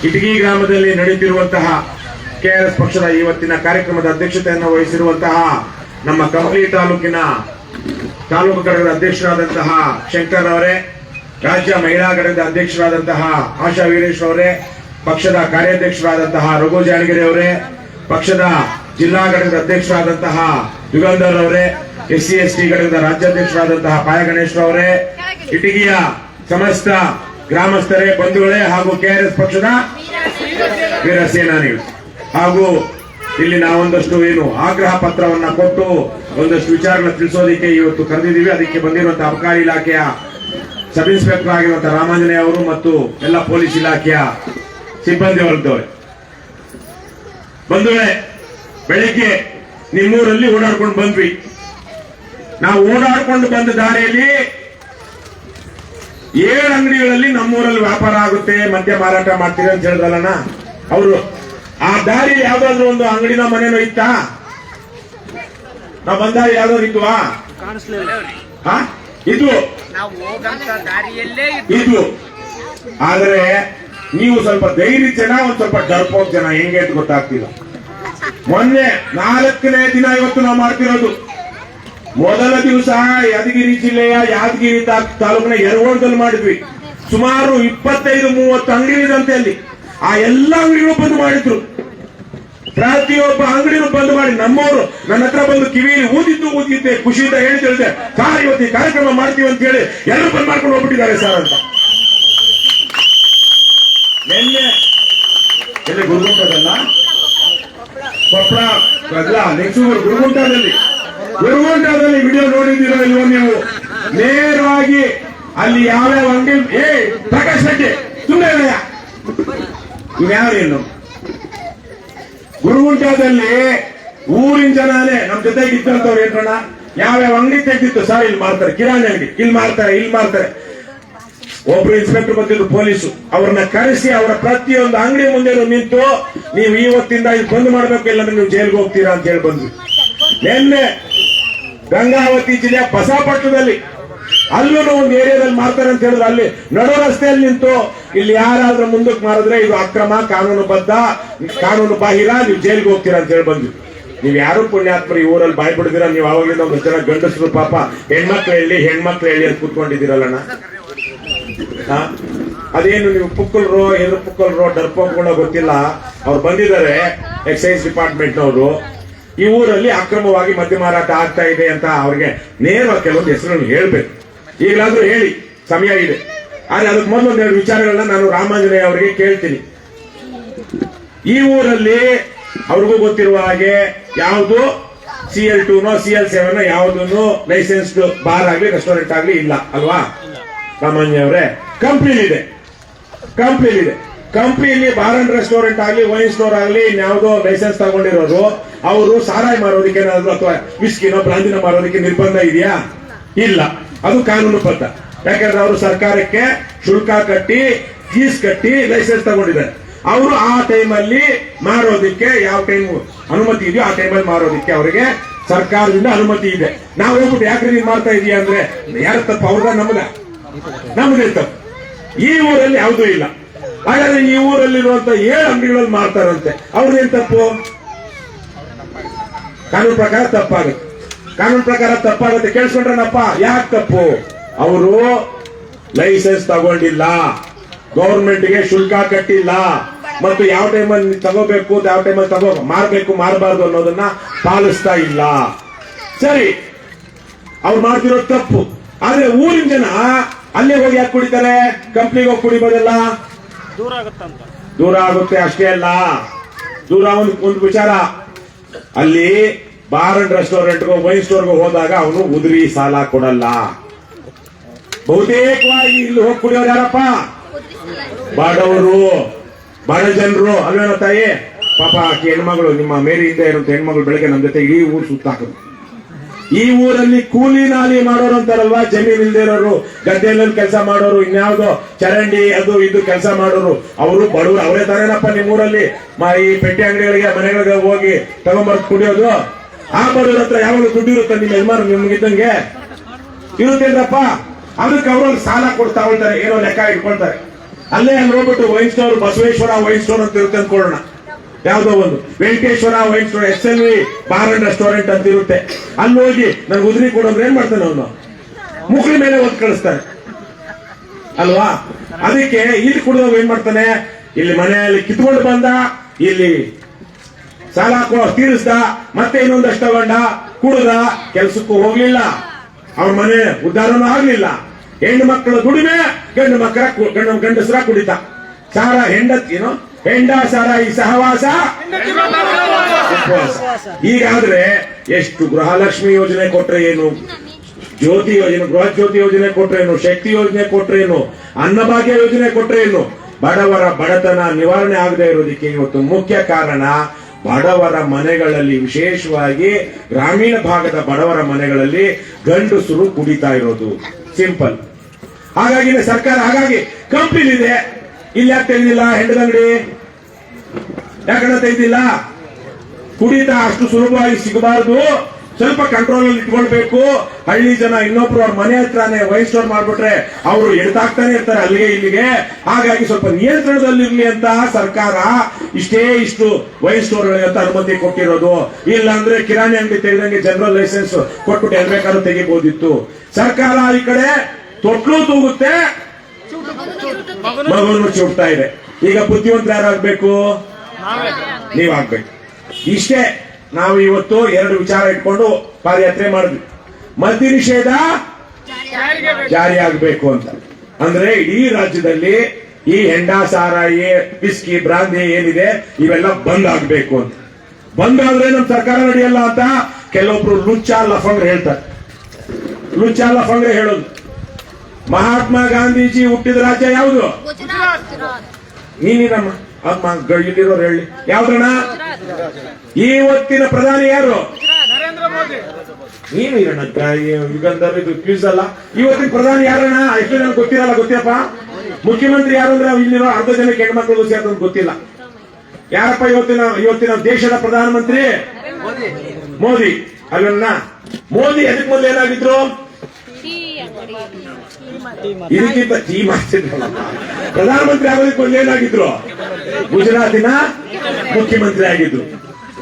ಇಟಗಿ ಗ್ರಾಮದಲ್ಲಿ ನಡೆಯುತ್ತಿರುವಂತಹ ಕೆಆರ್ಎಸ್ ಪಕ್ಷದ ಇವತ್ತಿನ ಕಾರ್ಯಕ್ರಮದ ಅಧ್ಯಕ್ಷತೆಯನ್ನು ವಹಿಸಿರುವಂತಹ ನಮ್ಮ ಕಂಪ್ಲಿ ತಾಲೂಕಿನ ತಾಲೂಕು ಘಟಕದ ಅಧ್ಯಕ್ಷರಾದಂತಹ ಶಂಕರ್ ಅವರೇ, ರಾಜ್ಯ ಮಹಿಳಾ ಘಟಕದ ಅಧ್ಯಕ್ಷರಾದಂತಹ ಆಶಾ ವೀರೇಶ್ ಅವರೇ, ಪಕ್ಷದ ಕಾರ್ಯಾಧ್ಯಕ್ಷರಾದಂತಹ ರಘು ಜಾಣಗಿರಿ ಅವರೇ, ಪಕ್ಷದ ಜಿಲ್ಲಾ ಘಟಕದ ಅಧ್ಯಕ್ಷರಾದಂತಹ ಯುಗಂಧರ್ ಅವರೇ, SC/ST ಘಟಕದ ರಾಜ್ಯಾಧ್ಯಕ್ಷರಾದಂತಹ ಪಾಯ ಗಣೇಶ್ ಅವರೇ, ಇಟಗಿಯ ಸಮಸ್ತ ಗ್ರಾಮಸ್ಥರೇ, ಬಂಧುಗಳೇ ಹಾಗೂ ಕೆಆರ್ಎಸ್ ಪಕ್ಷದ ವೀರ ಸೇನಾನಿಗಳು ಹಾಗೂ ಇಲ್ಲಿ ನಾವೊಂದಷ್ಟು ಆಗ್ರಹ ಪತ್ರವನ್ನ ಕೊಟ್ಟು ಒಂದಷ್ಟು ವಿಚಾರಗಳನ್ನ ತಿಳಿಸೋದಕ್ಕೆ ಇವತ್ತು ಕರೆದಿದ್ದೀವಿ. ಅದಕ್ಕೆ ಬಂದಿರುವಂತಹ ಅಬಕಾರಿ ಇಲಾಖೆಯ ಸಬ್ ಇನ್ಸ್ಪೆಕ್ಟರ್ ಆಗಿರುವಂತಹ ರಾಮಾಂಜನೇಯ ಅವರು ಮತ್ತು ಎಲ್ಲ ಪೊಲೀಸ್ ಇಲಾಖೆಯ ಸಿಬ್ಬಂದಿ ವರ್ಗದವರೇ, ಬಂಧುಗಳೇ, ಬೆಳಿಗ್ಗೆ ನಿಮ್ಮೂರಲ್ಲಿ ಓಡಾಡ್ಕೊಂಡು ಬಂದ್ವಿ. ನಾವು ಓಡಾಡ್ಕೊಂಡು ಬಂದ ದಾರಿಯಲ್ಲಿ 7 ಅಂಗಡಿಗಳಲ್ಲಿ ನಮ್ಮೂರಲ್ಲಿ ವ್ಯಾಪಾರ ಆಗುತ್ತೆ, ಮದ್ಯ ಮಾರಾಟ ಮಾಡ್ತೀರಿ ಅಂತ ಹೇಳಿದ್ರಲ್ಲ ಅವರು. ಆ ದಾರಿ ಯಾವ್ದಾದ್ರು ಒಂದು ಅಂಗಡಿನ ಮನೇನೋ ಇತ್ತಾ? ನಾವು ಬಂದಾಗ ಯಾವ್ದಾದ್ರು ಇದ್ವಾ? ಇದು ಇದು ಆದ್ರೆ ನೀವು ಸ್ವಲ್ಪ ಧೈರ್ಯ ಜನ, ಒಂದ್ ಸ್ವಲ್ಪ ಡರ್ಪೋಕ್ ಜನ, ಹೆಂಗೆ ಅಂತ ಗೊತ್ತಾಗ್ತಿಲ್ಲ. ಮೊನ್ನೆ 4ನೇ ದಿನ ಇವತ್ತು ನಾವು ಮಾಡ್ತಿರೋದು. ಮೊದಲ ದಿವಸ ಯಾದಗಿರಿ ಜಿಲ್ಲೆಯ ಯಾದಗಿರಿ ತಾಲೂಕಿನ ಯರಗೋಳದಲ್ಲಿ ಮಾಡಿದ್ವಿ. ಸುಮಾರು 25-30 ಅಂಗಡಿ ಇದಂತೆ ಅಲ್ಲಿ. ಆ ಎಲ್ಲ ಅಂಗಡಿಗಳು ಬಂದ್ ಮಾಡಿದ್ರು. ಪ್ರತಿಯೊಬ್ಬ ಅಂಗಡಿನೂ ಬಂದ್ ಮಾಡಿ ನಮ್ಮವರು ನನ್ನ ಹತ್ರ ಬಂದು ಕಿವಿಯಲ್ಲಿ ಊದಿದ್ದೆ, ಖುಷಿಯಿಂದ ಹೇಳಿದ್ದೆ, ಸಾರ್ ಇವತ್ತು ಈ ಕಾರ್ಯಕ್ರಮ ಮಾಡ್ತೀವಿ ಅಂತ ಹೇಳಿ ಎಲ್ಲರೂ ಬಂದ್ ಮಾಡ್ಕೊಂಡು ಹೋಗ್ಬಿಟ್ಟಿದ್ದಾರೆ ಸರ್ ಅಂತ. ನಿನ್ನೆ ಎಲ್ಲಿ ಗುರುಗುಂಟದಲ್ಲ, ಕೊಪ್ಪಳ ಅಲ್ಲ, ನೆಕ್ಸ್ಟ್ ಗುರುಗುಂಟದಲ್ಲಿ ವಿಡಿಯೋ ನೋಡಿದ್ದೀರೋ ಇಲ್ವೋ ನೀವು? ನೇರವಾಗಿ ಅಲ್ಲಿ ಯಾವ್ಯಾವ ಅಂಗಡಿ ಪ್ರಕಾಶ್ ಶೆಟ್ಟಿ ಸುಮ್ಮನೆ ಇವ್ಯಾರೇನು ಗುರುಗುಂಟದಲ್ಲಿ ಊರಿನ ಜನಾನೇ ನಮ್ ಜೊತೆಗೆ ಇದ್ದಂತವ್ರು ಏನ್ರಣ್ಣ, ಯಾವ್ಯಾವ ಅಂಗಡಿ ತೆಗೆದಿತ್ತು ಸರ್, ಇಲ್ಲಿ ಮಾಡ್ತಾರೆ, ಕಿರಾಣಿ ಅಂಗಡಿ ಇಲ್ಲಿ ಮಾಡ್ತಾರೆ. ಒಬ್ರು ಇನ್ಸ್ಪೆಕ್ಟರ್ ಬಂದಿದ್ರು ಪೊಲೀಸು, ಅವ್ರನ್ನ ಕರೆಸಿ ಅವರ ಪ್ರತಿಯೊಂದು ಅಂಗಡಿ ಮುಂದೆ ನಿಂತು ನೀವು ಇವತ್ತಿಂದ ಇದು ಬಂದ್ ಮಾಡ್ಬೇಕು, ಇಲ್ಲಾಂದ್ರೆ ನೀವು ಜೈಲ್ಗೆ ಹೋಗ್ತೀರಾ ಅಂತ ಹೇಳಿ ಬಂದ್ವಿ. ನಿನ್ನೆ ಗಂಗಾವತಿ ಜಿಲ್ಲೆಯ ಬಸಾಪಟ್ಟಣದಲ್ಲಿ ಅಲ್ಲೂ ಒಂದು ಏರಿಯಾದಲ್ಲಿ ಮಾಡ್ತಾರೆ ಅಂತ ಹೇಳಿದ್ರು. ಅಲ್ಲಿ ನಡು ರಸ್ತೆಯಲ್ಲಿ ನಿಂತು ಇಲ್ಲಿ ಯಾರಾದ್ರೂ ಮುಂದಕ್ಕೆ ಮಾಡಿದ್ರೆ ಇದು ಅಕ್ರಮ, ಕಾನೂನುಬದ್ಧ, ಕಾನೂನು ಬಾಹಿರ, ನೀವು ಜೈಲ್ಗೆ ಹೋಗ್ತೀರಾ ಅಂತ ಹೇಳಿ ಬಂದ್ವಿ. ನೀವ್ ಯಾರು ಪುಣ್ಯಾತ್ಮರಿ ಊರಲ್ಲಿ ಬಾಯ್ ಬಿಡ್ದಿರಾ? ನೀವು ಅವಾಗಿಂದ ಒಂದು ಜನ ಗಂಡಸರು ಪಾಪ ಹೆಣ್ಮಕ್ಳು ಹೇಳಿ ಅಂತ ಕೂತ್ಕೊಂಡಿದ್ದೀರಲ್ಲಣ್ಣ. ಅದೇನು ನೀವು ಪುಕ್ಕಲ್ರೋ ಎದುರು ಪುಕ್ಕಲ್ರೋ ಡರ್ಪೋಗ್ಗಳೋ ಗೊತ್ತಿಲ್ಲ, ಅವ್ರು ಬಂದಿದ್ದಾರೆ ಎಕ್ಸೈಸ್ ಡಿಪಾರ್ಟ್ಮೆಂಟ್ನವರು. ಈ ಊರಲ್ಲಿ ಅಕ್ರಮವಾಗಿ ಮದ್ಯ ಮಾರಾಟ ಆಗ್ತಾ ಇದೆ ಅಂತ ಅವ್ರಿಗೆ ನೇರವಾಗಿ ಕೆಲವೊಂದು ಹೆಸರನ್ನು ಹೇಳ್ಬೇಕು. ಈಗಲಾದ್ರೂ ಹೇಳಿ, ಸಮಯ ಇದೆ. ಆದ್ರೆ ಅದಕ್ಕೆ ಮೊದಲು ಒಂದೆರಡು ವಿಚಾರಗಳನ್ನ ನಾನು ರಾಮಾಂಜನೇಯ ಅವರಿಗೆ ಕೇಳ್ತೀನಿ. ಈ ಊರಲ್ಲಿ ಅವ್ರಿಗೂ ಗೊತ್ತಿರುವ ಹಾಗೆ ಯಾವುದು CL2ನೋ CL7 ಯಾವುದನ್ನು ಲೈಸೆನ್ಸ್ಡ್ ಬಾರ್ ಆಗ್ಲಿ ರೆಸ್ಟೋರೆಂಟ್ ಆಗ್ಲಿ ಇಲ್ಲ ಅಲ್ವಾ ರಾಮಾಂಜನೇಯ ಅವರೇ? ಕಂಪ್ನಿಲಿದೆ. ಕಂಪ್ನಿಯಲ್ಲಿ ಬಾರ್ ಅಂಡ್ ರೆಸ್ಟೋರೆಂಟ್ ಆಗ್ಲಿ, ವೈನ್ ಸ್ಟೋರ್ ಆಗ್ಲಿ, ಇನ್ಯಾವುದೋ ಲೈಸೆನ್ಸ್ ತಗೊಂಡಿರೋರು ಅವರು ಸಾರಾಯಿ ಮಾರೋದಕ್ಕೆ ಏನಾದ್ರು ಅಥವಾ ವಿಸ್ಕಿನೋ ಬ್ರಾಂದಿನೋ ಮಾರೋದಕ್ಕೆ ನಿರ್ಬಂಧ ಇದೆಯಾ? ಇಲ್ಲ, ಅದು ಕಾನೂನು ಬದ್ಧ. ಯಾಕಂದ್ರೆ ಅವರು ಸರ್ಕಾರಕ್ಕೆ ಶುಲ್ಕ ಕಟ್ಟಿ, ಫೀಸ್ ಕಟ್ಟಿ ಲೈಸೆನ್ಸ್ ತಗೊಂಡಿದ್ದಾರೆ. ಅವರು ಆ ಟೈಮಲ್ಲಿ ಮಾರೋದಕ್ಕೆ ಯಾವ ಟೈಮ್ ಅನುಮತಿ ಇದೆಯೋ ಆ ಟೈಮಲ್ಲಿ ಮಾರೋದಕ್ಕೆ ಅವರಿಗೆ ಸರ್ಕಾರದಿಂದ ಅನುಮತಿ ಇದೆ. ನಾವು ಹೋಗ್ಬಿಟ್ಟು ಯಾಕ್ರೆ ನೀನ್ ಮಾಡ್ತಾ ಇದೀಯ ಅಂದ್ರೆ ಯಾರ ತಪ್ಪು? ಅವ್ರದ ನಮ್ದೇ ತಪ್ಪು. ಈ ಊರಲ್ಲಿ ಯಾವುದೂ ಇಲ್ಲ. ಹಾಗಾದ್ರೆ ಈ ಊರಲ್ಲಿರುವಂತ 7 ಅಂಗಡಿಗಳಲ್ಲಿ ಮಾಡ್ತಾರಂತೆ, ಅವ್ರದೇನ್ ತಪ್ಪು? ಕಾನೂನು ಪ್ರಕಾರ ತಪ್ಪಾಗುತ್ತೆ. ಕೇಳಿಸ್ಕೊಂಡ್ರನಪ್ಪ, ಯಾಕೆ ತಪ್ಪು? ಅವರು ಲೈಸೆನ್ಸ್ ತಗೊಂಡಿಲ್ಲ, ಗೌರ್ಮೆಂಟ್ಗೆ ಶುಲ್ಕ ಕಟ್ಟಿಲ್ಲ, ಮತ್ತು ಯಾವ ಟೈಮಲ್ಲಿ ತಗೋಬೇಕು, ಯಾವ ಟೈಮಲ್ಲಿ ಮಾರಬೇಕು ಮಾರಬಾರ್ದು ಅನ್ನೋದನ್ನ ಪಾಲಿಸ್ತಾ ಇಲ್ಲ. ಸರಿ, ಅವ್ರು ಮಾಡ್ತಿರೋ ತಪ್ಪು. ಆದ್ರೆ ಊರಿನ ಜನ ಅಲ್ಲೇ ಹೋಗಿ ಯಾಕೆ ಕುಡಿತಾರೆ? ಕಂಪ್ನಿಗೆ ಹೋಗಿ ಕುಡಿಬೋದಲ್ಲ? ದೂರ ಆಗುತ್ತೆ. ಅಷ್ಟೇ ಅಲ್ಲ, ದೂರ ಒಂದು ವಿಚಾರ, ಅಲ್ಲಿ ಬಾರ್ ಅಂಡ್ ರೆಸ್ಟೋರೆಂಟ್ಗೋ ವೈನ್ ಸ್ಟೋರ್ಗೋ ಹೋದಾಗ ಅವನು ಉದುರಿ ಸಾಲ ಕೊಡಲ್ಲ. ಬಹುತೇಕವಾಗಿ ಇಲ್ಲಿ ಹೋಗಿ ಕುಡಿಯೋರು ಯಾರಪ್ಪ? ಬಡವರು, ಬಡ ಜನರು ಅಲ್ವೇನೋ ತಾಯಿ? ಪಾಪ ಆಕೆ ಹೆಣ್ಮಗಳು, ನಿಮ್ಮ ಮೇರಿಯಿಂದ ಇರುವಂತ ಹೆಣ್ಮಗಳು ಬೆಳಗ್ಗೆ ನಮ್ಮ ಜೊತೆ ಈ ಊರು ಸುತ್ತಾಕರು. ಈ ಊರಲ್ಲಿ ಕೂಲಿ ನಾಲಿ ಮಾಡೋರು ಅಂತಾರಲ್ವಾ, ಜಮೀನ್ ಇಲ್ದೇ ಇರೋರು, ಗದ್ದೆಯಲ್ಲಿ ಕೆಲಸ ಮಾಡೋರು, ಇನ್ಯಾವುದೋ ಚರಂಡಿ ಅದು ಇದು ಕೆಲಸ ಮಾಡೋರು, ಅವರು ಬಡವರು. ಅವರೇ ತಾನೇನಪ್ಪ ನಿಮ್ಮೂರಲ್ಲಿ ಈ ಪೆಟ್ಟಿ ಅಂಗಡಿಗಳಿಗೆ ಮನೆಗಳಿಗೆ ಹೋಗಿ ತಗೊಂಬರ್ದು ಕುಡಿಯೋದು? ಆ ಬಡವ್ರ ಹತ್ರ ಯಾವಾಗಲೂ ದುಡ್ಡು ಇರುತ್ತೆ. ನಿಮ್ಮ ಯಜಮಾನ ನಿಮ್ಗಿದ್ದಂಗೆ ಇರುತ್ತೇನ್ರಪ್ಪ? ಅದಕ್ಕೆ ಅವರು ಸಾಲ ಕೊಡ್ತಾ ಹೋಗ್ತಾರೆ, ಏನೋ ಲೆಕ್ಕ ಇಟ್ಕೊಳ್ತಾರೆ. ಅಲ್ಲಿ ಹೋಗ್ಬಿಟ್ಟು wine store, Basaveshwara wine store ಅಂತ ಇರುತ್ತೆ ಅನ್ಕೊಳ್ಳೋಣ, ಯಾವ್ದೋ ಒಂದು Venkateshwara wine store, SLV bar and restaurant ಅಂತ ಇರುತ್ತೆ. ಅಲ್ಲಿ ಹೋಗಿ ನನ್ಗೆ ಉದ್ರಿ ಕೊಡೋದ್ರೆ ಏನ್ ಮಾಡ್ತಾನೆ ಅವನು? ಮುಕ್ಳಿ ಮೇಲೆ ಒದ್ ಕಳಿಸ್ತಾನೆ ಅಲ್ವಾ? ಅದಕ್ಕೆ ಇಲ್ಲಿ ಕುಡಿದವ್ ಏನ್ ಮಾಡ್ತಾನೆ, ಇಲ್ಲಿ ಮನೆಯಲ್ಲಿ ಕಿತ್ಕೊಂಡು ಬಂದ, ಇಲ್ಲಿ ಸಾಲ ತೀರಿಸ್ದ, ಮತ್ತೆ ಇನ್ನೊಂದಷ್ಟು ತಗೊಂಡ, ಕುಡಿದ, ಕೆಲ್ಸಕ್ಕೂ ಹೋಗ್ಲಿಲ್ಲ, ಅವ್ರ ಮನೆ ಉದ್ಧಾರನೂ ಆಗ್ಲಿಲ್ಲ. ಹೆಣ್ಣು ಮಕ್ಕಳ ದುಡಿಮೆ, ಗಂಡಸರ ಕುಡಿತ, ಸಾರ ಹೆಂಡತಿನೋ ಹೆಂಡ ಸಾರ ಈ ಸಹವಾಸ ಉಪವಾಸ. ಹೀಗಾದ್ರೆ ಎಷ್ಟು ಗೃಹಲಕ್ಷ್ಮಿ ಯೋಜನೆ ಕೊಟ್ರೆ ಏನು, ಜ್ಯೋತಿ ಯೋಜನೆ, ಗೃಹ ಜ್ಯೋತಿ ಯೋಜನೆ ಕೊಟ್ರೆ ಏನು, ಶಕ್ತಿ ಯೋಜನೆ ಕೊಟ್ರೆ ಏನು, ಅನ್ನಭಾಗ್ಯ ಯೋಜನೆ ಕೊಟ್ರೆ ಏನು, ಬಡವರ ಬಡತನ ನಿವಾರಣೆ ಆಗದೆ ಇರೋದಕ್ಕೆ ಇವತ್ತು ಮುಖ್ಯ ಕಾರಣ ಬಡವರ ಮನೆಗಳಲ್ಲಿ, ವಿಶೇಷವಾಗಿ ಗ್ರಾಮೀಣ ಭಾಗದ ಬಡವರ ಮನೆಗಳಲ್ಲಿ ಗಂಡಸರು ಕುಡಿತಾ ಇರೋದು. ಸಿಂಪಲ್. ಹಾಗಾಗಿ ಸರ್ಕಾರ ಕಂಪ್ನಿ ಇದೆ, ಇಲ್ಲಿ ಯಾಕೆ ತೆಗೆದಿಲ್ಲ ಹೆಂಡದಂಗಡಿ? ಯಾಕಂದ್ರೆ ತೆಗೆದಿಲ್ಲ? ಕುಡಿತ ಅಷ್ಟು ಸುಲಭವಾಗಿ ಸಿಗಬಾರದು, ಸ್ವಲ್ಪ ಕಂಟ್ರೋಲ್ ಅಲ್ಲಿ ಇಟ್ಕೊಳ್ಬೇಕು. ಹಳ್ಳಿ ಜನ ಇನ್ನೊಬ್ರು ಅವ್ರ ಮನೆ ಹತ್ರನೇ ವೈನ್ ಸ್ಟೋರ್ ಮಾಡ್ಬಿಟ್ರೆ ಅವರು ಎಡ್ತಾಗ್ತಾನೆ ಇರ್ತಾರೆ ಅಲ್ಲಿಗೆ ಇಲ್ಲಿಗೆ. ಹಾಗಾಗಿ ಸ್ವಲ್ಪ ನಿಯಂತ್ರಣದಲ್ಲಿರ್ಲಿ ಅಂತ ಸರ್ಕಾರ ಇಷ್ಟು ವೈನ್ ಸ್ಟೋರ್ ಅಂತ ಅನುಮತಿ ಕೊಟ್ಟಿರೋದು. ಇಲ್ಲ ಅಂದ್ರೆ ಕಿರಾಣಿ ಅಂಗಡಿ ತೆಗೆದಂಗೆ ಜನರಲ್ ಲೈಸೆನ್ಸ್ ಕೊಟ್ಬಿಟ್ಟು ಎಲ್ಲಿ ಬೇಕಾದ್ರೂ ತೆಗಿಬಹುದಿತ್ತು. ಸರ್ಕಾರ ಈ ಕಡೆ ತೊಟ್ಲು ತೂಗುತ್ತೆ, ಮಗನು ಚುಡ್ತಾ ಇದೆ. ಈಗ ಬುದ್ಧಿವಂತರ ಯಾರಾಗ್ಬೇಕು? ನೀವಾಗ್ಬೇಕು. ಇಷ್ಟೇ ನಾವು ಇವತ್ತು ಎರಡು ವಿಚಾರ ಇಟ್ಕೊಂಡು ಪಾದಯಾತ್ರೆ ಮಾಡಿದ್ವಿ. ಮದ್ಯ ನಿಷೇಧ ಜಾರಿ ಆಗಬೇಕು ಅಂತ ಅಂದ್ರೆ ಇಡೀ ರಾಜ್ಯದಲ್ಲಿ ಈ ಹೆಂಡ, ಸಾರಾಯಿ, ವಿಸ್ಕಿ, ಬ್ರಾಂದಿ ಏನಿದೆ ಇವೆಲ್ಲ ಬಂದ್ ಆಗ್ಬೇಕು ಅಂತ. ಬಂದಾದ್ರೆ ನಮ್ ಸರ್ಕಾರ ನಡೆಯಲ್ಲ ಅಂತ ಕೆಲವೊಬ್ರು ಲುಚ್ಚ ಲಫಂಗ್ರೆ ಹೇಳ್ತಾರೆ. ಲುಚ್ಚ ಲಫಂಗ್ರೆ ಹೇಳೋದು, ಮಹಾತ್ಮ ಗಾಂಧೀಜಿ ಹುಟ್ಟಿದ ರಾಜ್ಯ ಯಾವುದು? ನೀನಿರಮ್ಮ ಇಲ್ಲಿರೋರು ಹೇಳಿ ಯಾವ್ದಣ್ಣ? ಇವತ್ತಿನ ಪ್ರಧಾನಿ ಯಾರು? ನೀನು ಇರೋಣ ಯುಗಂಧರ್, ಇದು ಕ್ಯೂಸ್ ಅಲ್ಲ. ಇವತ್ತಿನ ಪ್ರಧಾನಿ ಯಾರಣ್ಣ? ಎಷ್ಟು ಜನ ಗೊತ್ತಿರಲ್ಲ, ಗೊತ್ತಿಯಪ್ಪ. ಮುಖ್ಯಮಂತ್ರಿ ಯಾರು ಅಂದ್ರೆ ಇಲ್ಲಿರೋ ಅರ್ಧ ಜನಕ್ಕೆ ಹೆಣ್ಮಕ್ಳು ಸೇರ್ತಂತ ಗೊತ್ತಿಲ್ಲ. ಯಾರಪ್ಪ ಇವತ್ತಿನ ದೇಶದ ಪ್ರಧಾನಮಂತ್ರಿ? ಮೋದಿ ಅಲ್ಲಣ್ಣ. ಮೋದಿ ಅದಕ್ಕೆ ಮೊದಲು ಏನಾಗಿದ್ರು? ಇದಕ್ಕಿಂತ ಟೀ ಮಾಡ್ತಿದ್ರಲ್ಲ. ಪ್ರಧಾನಮಂತ್ರಿ ಆಗೋದಕ್ಕೆ ಮೊದಲು ಏನಾಗಿದ್ರು? ಗುಜರಾತಿನ ಮುಖ್ಯಮಂತ್ರಿ ಆಗಿದ್ರು.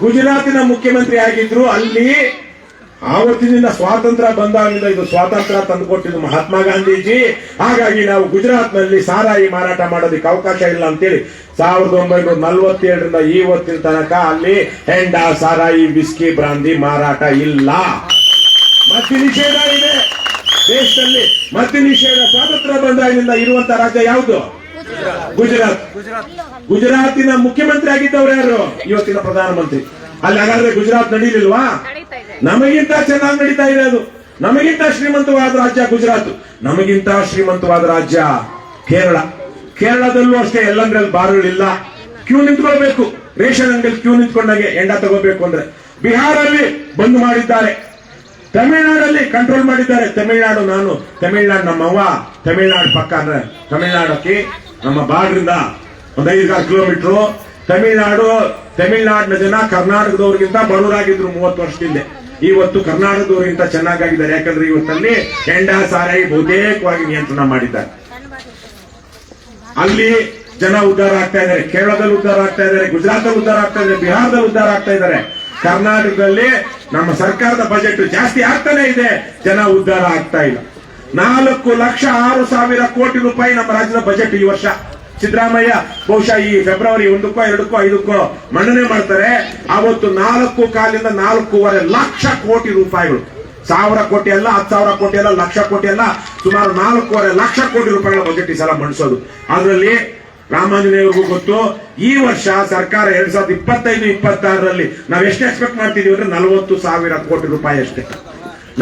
ಗುಜರಾತಿನ ಮುಖ್ಯಮಂತ್ರಿ ಆಗಿದ್ರು. ಅಲ್ಲಿ ಆವತ್ತಿನಿಂದ ಸ್ವಾತಂತ್ರ್ಯ ಬಂದಾಗಲಿಂದ ಇದು ಸ್ವಾತಂತ್ರ್ಯ ತಂದುಕೊಟ್ಟಿದ್ದು ಮಹಾತ್ಮ ಗಾಂಧೀಜಿ. ಹಾಗಾಗಿ ನಾವು ಗುಜರಾತ್ನಲ್ಲಿ ಸಾರಾಯಿ ಮಾರಾಟ ಮಾಡೋದಕ್ಕೆ ಅವಕಾಶ ಇಲ್ಲ ಅಂತೇಳಿ 1947ರಿಂದ ಇವತ್ತಿನ ತನಕ ಅಲ್ಲಿ ಹೆಂಡ, ಸಾರಾಯಿ, ಬಿಸ್ಕಿ, ಬ್ರಾಂದಿ ಮಾರಾಟ ಇಲ್ಲ. ಮದ್ಯ ನಿಷೇಧ ಇದೆ ದೇಶದಲ್ಲಿ. ಮದ್ಯ ನಿಷೇಧ ಸ್ವಾತಂತ್ರ್ಯ ಬಂದಾಗಿನಿಂದ ಇರುವಂತ ರಾಜ್ಯ ಯಾವುದು? ಗುಜರಾತ್. ಗುಜರಾತಿನ ಮುಖ್ಯಮಂತ್ರಿ ಆಗಿದ್ದವ್ರು ಯಾರು? ಇವತ್ತಿನ ಪ್ರಧಾನಮಂತ್ರಿ. ಅಲ್ಲಿ ಹಾಗಾದ್ರೆ ಗುಜರಾತ್ ನಡೀಲಿಲ್ವಾ? ನಮಗಿಂತ ಚೆನ್ನಾಗಿ ನಡೀತಾ ಇದೆ ಅದು. ನಮಗಿಂತ ಶ್ರೀಮಂತವಾದ ರಾಜ್ಯ ಗುಜರಾತ್. ನಮಗಿಂತ ಶ್ರೀಮಂತವಾದ ರಾಜ್ಯ ಕೇರಳ. ಕೇರಳದಲ್ಲೂ ಅಷ್ಟೇ ಎಲ್ಲಂದ್ರೆ ಅಲ್ಲಿ ಬಾರ್ಗಳಿಲ್ಲ, ಕ್ಯೂ ನಿಂತ್ಕೊಳ್ಬೇಕು. ರೇಷನ್ ಅಂಗಡಿಯಲ್ಲಿ ಕ್ಯೂ ನಿಂತ್ಕೊಂಡಾಗೆ ಎಂಡ ತಗೋಬೇಕು ಅಂದ್ರೆ. ಬಿಹಾರಲ್ಲಿ ಬಂದ್ ಮಾಡಿದ್ದಾರೆ, ತಮಿಳುನಾಡಲ್ಲಿ ಕಂಟ್ರೋಲ್ ಮಾಡಿದ್ದಾರೆ. ತಮಿಳುನಾಡು ನಮ್ಮವ್ವ ತಮಿಳುನಾಡು ಪಕ್ಕ ಅಂದ್ರೆ ತಮಿಳುನಾಡಕ್ಕೆ ನಮ್ಮ ಬಾರ್ಡ್ರಿಂದ ಒಂದು 5-6 ಕಿಲೋಮೀಟರ್. ತಮಿಳುನಾಡಿನ ಜನ ಕರ್ನಾಟಕದವ್ರಿಗಿಂತ ಬಡವರಾಗಿದ್ರು 30 ವರ್ಷದಿಂದ. ಇವತ್ತು ಕರ್ನಾಟಕದವರಿಗಿಂತ ಚೆನ್ನಾಗಿದ್ದಾರೆ. ಯಾಕಂದ್ರೆ ಇವತ್ತಲ್ಲಿ ಹೆಂಡ, ಸಾರಾಯಿ ಬಹುತೇಕವಾಗಿ ನಿಯಂತ್ರಣ ಮಾಡಿದ್ದಾರೆ. ಅಲ್ಲಿ ಜನ ಉದ್ಧಾರ ಆಗ್ತಾ ಇದ್ದಾರೆ. ಕೇರಳದಲ್ಲಿ ಉದ್ಧಾರ ಆಗ್ತಾ ಇದ್ದಾರೆ, ಗುಜರಾತಲ್ಲಿ ಉದ್ಧಾರ ಆಗ್ತಾ ಇದ್ದಾರೆ, ಬಿಹಾರದಲ್ಲಿ ಉದ್ಧಾರ ಆಗ್ತಾ ಇದ್ದಾರೆ. ಕರ್ನಾಟಕದಲ್ಲಿ ನಮ್ಮ ಸರ್ಕಾರದ ಬಜೆಟ್ ಜಾಸ್ತಿ ಆಗ್ತಾನೆ ಇದೆ, ಜನ ಉದ್ಧಾರ ಆಗ್ತಾ ಇಲ್ಲ. 4,06,000 ಕೋಟಿ ರೂಪಾಯಿ ನಮ್ಮ ರಾಜ್ಯದ ಬಜೆಟ್ ಈ ವರ್ಷ. ಸಿದ್ದರಾಮಯ್ಯ ಬಹುಶಃ ಈ ಫೆಬ್ರವರಿ 1ಕ್ಕೋ 2ಕ್ಕೋ 5ಕ್ಕೋ ಮಂಡನೆ ಮಾಡ್ತಾರೆ. ಅವತ್ತು 4.25 4.25 ಲಕ್ಷ ಕೋಟಿ ರೂಪಾಯಿಗಳು, 1000 ಕೋಟಿ ಅಲ್ಲ, 10,000 ಕೋಟಿ ಅಲ್ಲ, ಲಕ್ಷ ಕೋಟಿ ಅಲ್ಲ, ಸುಮಾರು 4.25 ಲಕ್ಷ ಕೋಟಿ ರೂಪಾಯಿಗಳ ಬಜೆಟ್ ಈ ಸಲ ಮಂಡಿಸೋದು. ಅದರಲ್ಲಿ ರಾಮಾಂಜನೇಯವ್ರಿಗೂ ಗೊತ್ತು, ಈ ವರ್ಷ ಸರ್ಕಾರ 2025-26ರಲ್ಲಿ ನಾವು ಎಷ್ಟು ಎಕ್ಸ್ಪೆಕ್ಟ್ ಮಾಡ್ತಿದೀವಿ ಅಂದ್ರೆ 40,000 ಕೋಟಿ ರೂಪಾಯಿ ಅಷ್ಟೇ.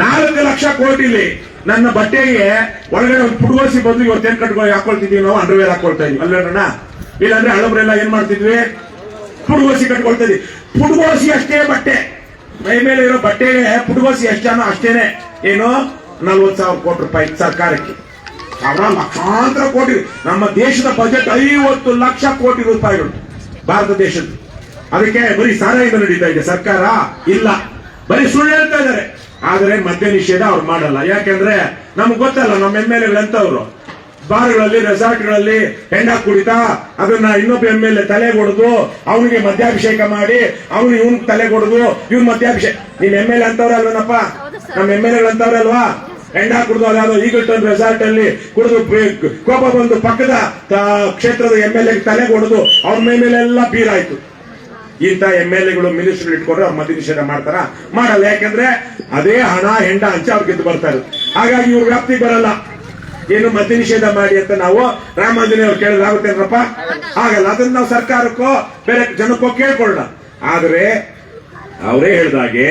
4 ಲಕ್ಷ ಕೋಟಿಲಿ ನನ್ನ ಬಟ್ಟೆಗೆ ಒಳಗಡೆ ಒಂದು ಪುಡುಗೋಸಿ ಬಂದು ಇವತ್ತೇನ್ ಕಟ್ಕೊಂಡು ಹಾಕೊಳ್ತಿದೀವಿ, ನಾವು ಅಂಡರ್ವೇರ್ ಹಾಕೊಳ್ತಾ ಇದೀವಿ ಅಲ್ಲಣ್ಣ. ಇಲ್ಲಾಂದ್ರೆ ಹಳಬ್ರೆಲ್ಲ ಏನ್ ಮಾಡ್ತಿದ್ವಿ? ಪುಡುಗೋಸಿ ಕಟ್ಕೊಳ್ತಾ ಇದೀವಿ. ಪುಡುಗೋಸಿ ಅಷ್ಟೇ ಬಟ್ಟೆ, ಮೈ ಮೇಲೆ ಇರೋ ಬಟ್ಟೆಗೆ ಪುಡುಗೋಸಿ ಎಷ್ಟಾನೋ ಅಷ್ಟೇನೆ. ಏನು 40,000 ಕೋಟಿ ರೂಪಾಯಿ ಸರ್ಕಾರಕ್ಕೆ. ಲಕ್ಷಾಂತರ ಕೋಟಿ. ನಮ್ಮ ದೇಶದ ಬಜೆಟ್ 50 ಲಕ್ಷ ಕೋಟಿ ರೂಪಾಯಿಗಳು ಭಾರತ ದೇಶದ. ಅದಕ್ಕೆ ಬರೀ ಸಾರಾಯಿಂದ ನಡೀತಾ ಇದೆ ಸರ್ಕಾರ ಇಲ್ಲ, ಬರೀ ಸುಳ್ಳು ಹೇಳ್ತಾ ಇದ್ದಾರೆ. ಆದರೆ ಮದ್ಯ ನಿಷೇಧ ಅವ್ರು ಮಾಡಲ್ಲ. ಯಾಕೆಂದ್ರೆ ನಮ್ಗೆ ಗೊತ್ತಲ್ಲ ನಮ್ಮ MLAಗಳು ಎಂತವ್ರು. ಬಾರ್ಗಳಲ್ಲಿ ರೆಸಾರ್ಟ್ಗಳಲ್ಲಿ ಹೆಂಡ ಕುಡಿತಾ ಅದನ್ನ ಇನ್ನೊಬ್ಬ MLA ತಲೆಗೆ ಹೊಡೆದು ಅವನಿಗೆ ಮದ್ಯಾಭಿಷೇಕ ಮಾಡಿ ಅವನು ಇವನ್ ತಲೆಗೆ ಹೊಡೆದು ಇವ್ನ ಮದ್ಯಾಭಿಷೇಕ. ನಿಮ್ MLA ಅಂತವ್ರ ಅಲ್ವೇನಪ್ಪ, ನಮ್ MLA ಅಂತವ್ರ ಅಲ್ವಾ? ಹೆಂಡ ಕುಡಿದು ಅದ್ಯಾವುದೋ ಈಗಲ್ಟನ್ ರೆಸಾರ್ಟ್ ಅಲ್ಲಿ ಕುಡಿದು ಕೋಪ ಬಂದು ಪಕ್ಕದ ಕ್ಷೇತ್ರದ MLA ತಲೆಗೆ ಹೊಡೆದು ಅವ್ರ ಮೇಲೆಲ್ಲ ಬೀರಾಯ್ತು. ಇಂಥ MLAಗಳು ಮಿನಿಸ್ಟರ್ ಇಟ್ಕೊಂಡ್ರೆ ಅವ್ರು ಮದ್ಯ ನಿಷೇಧ ಮಾಡ್ತಾರ? ಮಾಡಲ್ಲ. ಯಾಕಂದ್ರೆ ಅದೇ ಹಣ ಹೆಂಡ ಹಂಚ ಅವ್ರು ಗೆದ್ದು ಬರ್ತಾರೆ. ಹಾಗಾಗಿ ಇವ್ರ ವ್ಯಾಪ್ತಿಗೆ ಬರಲ್ಲ. ಏನು ಮದ್ಯ ನಿಷೇಧ ಮಾಡಿ ಅಂತ ನಾವು ರಾಮಾಂಜನೇಯ ಅವ್ರು ಕೇಳಿದ್ರಾಗುತ್ತೇನ್ರಪ್ಪ? ಆಗಲ್ಲ. ಅದನ್ನ ನಾವು ಸರ್ಕಾರಕ್ಕೋ ಬೇರೆ ಜನಕ್ಕೋ ಕೇಳ್ಕೊಳ್ಳೋಣ. ಆದ್ರೆ ಅವರೇ ಹೇಳ್ದಾಗೆ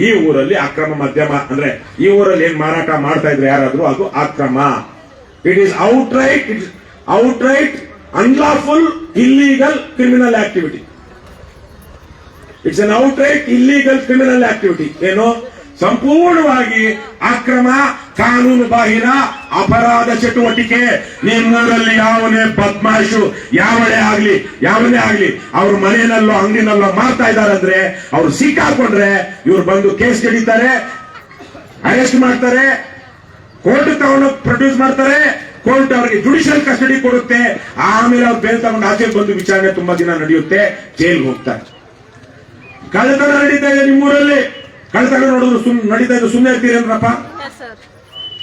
ಈ ಊರಲ್ಲಿ ಅಕ್ರಮ ಮದ್ಯಮ ಅಂದ್ರೆ ಈ ಊರಲ್ಲಿ ಏನ್ ಮಾರಾಟ ಮಾಡ್ತಾ ಇದ್ರೆ ಯಾರಾದ್ರೂ ಅದು ಅಕ್ರಮ. It is outright unlawful illegal criminal activity. It's an outright illegal criminal activity. ಏನು? ಸಂಪೂರ್ಣವಾಗಿ ಅಕ್ರಮ ಕಾನೂನು ಬಾಹಿರ ಅಪರಾಧ ಚಟುವಟಿಕೆ. ನಿಮ್ಮೂರಲ್ಲಿ ಯಾವನೇ ಬದ್ಮಾಶು ಯಾವನೇ ಆಗ್ಲಿ ಅವ್ರ ಮನೆಯಲ್ಲೋ ಅಂಗಡಿನಲ್ಲೋ ಮಾಡ್ತಾ ಇದ್ದಾರೆ ಅಂದ್ರೆ ಅವ್ರು ಸಿಕ್ಕಾಕೊಂಡ್ರೆ ಇವ್ರು ಬಂದು ಕೇಸ್ ಹಿಡಿತಾರೆ, ಅರೆಸ್ಟ್ ಮಾಡ್ತಾರೆ, ಕೋರ್ಟ್ ತಗೊಂಡು ಪ್ರೊಡ್ಯೂಸ್ ಮಾಡ್ತಾರೆ, ಕೋರ್ಟ್ ಅವರಿಗೆ ಜುಡಿಷಿಯಲ್ ಕಸ್ಟಡಿ ಕೊಡುತ್ತೆ. ಆಮೇಲೆ ಅವ್ರು ಬೇಲ್ ತಗೊಂಡು ಆಚೆ ಬಂದು ವಿಚಾರಣೆ ತುಂಬಾ ದಿನ ನಡೆಯುತ್ತೆ, ಜೈಲ್ಗೆ ಹೋಗ್ತಾರೆ. ಕಳ್ಳತನ ನಡೀತಾ ಇದೆ ನಿಮ್ಮೂರಲ್ಲಿ. ಕಳ್ಳತನ ನೋಡಿದ್ರು ನಡೀತಾ ಇದ್ದು ಸುಮ್ಮನೆ ಇರ್ತೀರೇನ್ರಪ್ಪ?